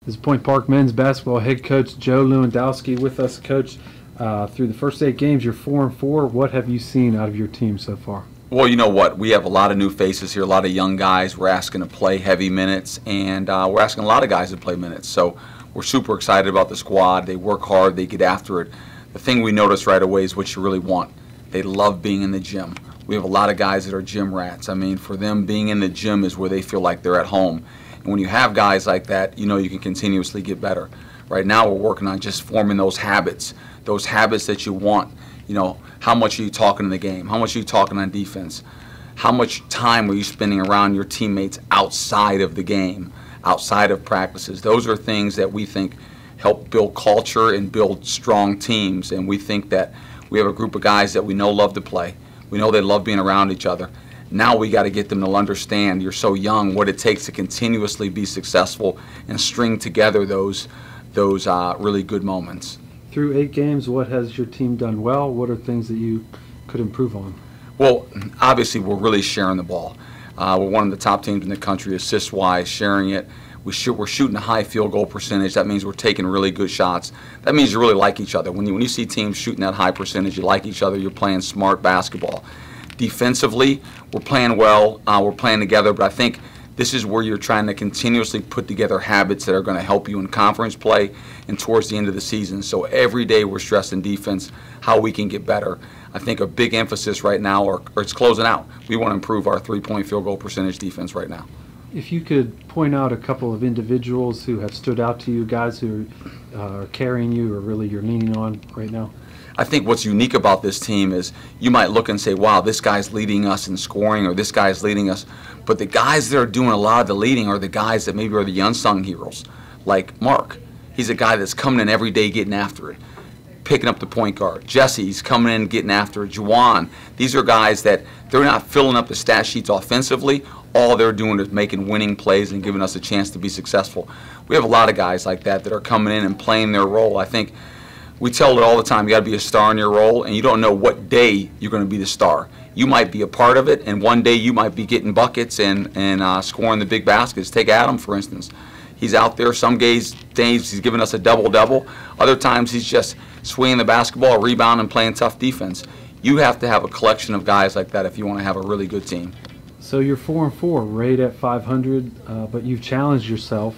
This is Point Park men's basketball head coach Joe Lewandowski with us. Coach, through the first 8 games, you're 4-4. What have you seen out of your team so far? Well, you know what? We have a lot of new faces here, a lot of young guys. We're asking to play heavy minutes, and we're asking a lot of guys to play minutes. So we're super excited about the squad. They work hard. They get after it. The thing we notice right away is what you really want. They love being in the gym. We have a lot of guys that are gym rats. I mean, for them, being in the gym is where they feel like they're at home. And when you have guys like that, you know you can continuously get better. Right now, we're working on just forming those habits that you want. You know, how much are you talking in the game? How much are you talking on defense? How much time are you spending around your teammates outside of the game, outside of practices? Those are things that we think help build culture and build strong teams. And we think that we have a group of guys that we know love to play. We know they love being around each other. Now we got to get them to understand, you're so young, what it takes to continuously be successful and string together those really good moments. Through 8 games, what has your team done well? What are things that you could improve on? Well, obviously we're really sharing the ball. We're one of the top teams in the country assist-wise, sharing it. We're shooting a high field goal percentage. That means we're taking really good shots. That means you really like each other. When you see teams shooting that high percentage, you like each other, you're playing smart basketball. Defensively, we're playing well, we're playing together, but I think this is where you're trying to continuously put together habits that are going to help you in conference play and towards the end of the season. So every day we're stressing defense, how we can get better. I think a big emphasis right now, or it's closing out. We want to improve our three-point field goal percentage defense right now. If you could point out a couple of individuals who have stood out to you, guys who are carrying you or really you're leaning on right now. I think what's unique about this team is you might look and say, wow, this guy's leading us in scoring or this guy's leading us. But the guys that are doing a lot of the leading are the guys that maybe are the unsung heroes, like Mark. He's a guy that's coming in every day getting after it, picking up the point guard. Jesse's coming in getting after it. Juwan. These are guys that they're not filling up the stat sheets offensively. All they're doing is making winning plays and giving us a chance to be successful. We have a lot of guys like that are coming in and playing their role. I think we tell it all the time, you got to be a star in your role, and you don't know what day you're going to be the star. You might be a part of it, and one day you might be getting buckets and scoring the big baskets. Take Adam, for instance. He's out there. Some days he's giving us a double-double. Other times he's just swinging the basketball, rebounding, and playing tough defense. You have to have a collection of guys like that if you want to have a really good team. So you're 4-4, right at 500, but you've challenged yourself.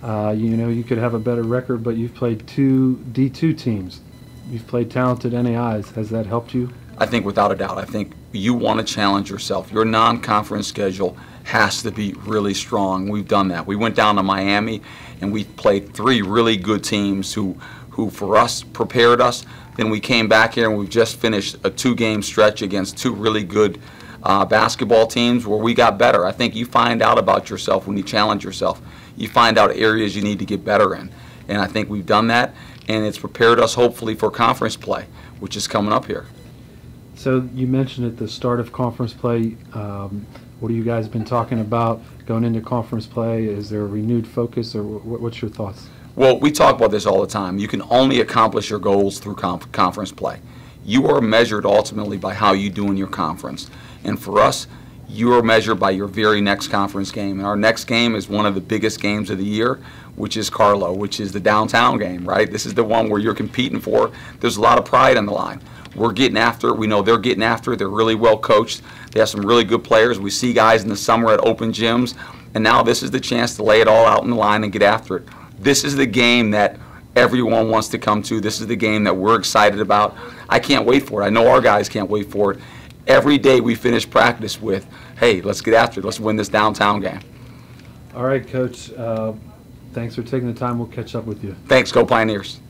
You know, you could have a better record, but you've played 2 D2 teams. You've played talented NAIs. Has that helped you? I think without a doubt. I think you want to challenge yourself. Your non-conference schedule has to be really strong. We've done that. We went down to Miami, and we played 3 really good teams who for us, prepared us. Then we came back here, and we've just finished a 2-game stretch against 2 really good basketball teams where we got better. I think you find out about yourself when you challenge yourself. You find out areas you need to get better in. And I think we've done that, and it's prepared us hopefully for conference play, which is coming up here. So you mentioned at the start of conference play, what have you guys been talking about going into conference play? Is there a renewed focus, or what's your thoughts? Well, we talk about this all the time. You can only accomplish your goals through conference play. You are measured ultimately by how you do in your conference. And for us, you are measured by your very next conference game. And our next game is one of the biggest games of the year, which is Carlow, which is the downtown game, right? This is the one where you're competing for. There's a lot of pride on the line. We're getting after it. We know they're getting after it. They're really well coached. They have some really good players. We see guys in the summer at open gyms. And now this is the chance to lay it all out in the line and get after it. This is the game that everyone wants to come to. This is the game that we're excited about. I can't wait for it. I know our guys can't wait for it. Every day we finish practice with, hey, let's get after it. Let's win this downtown game. All right, Coach. Thanks for taking the time. We'll catch up with you. Thanks. Go Pioneers.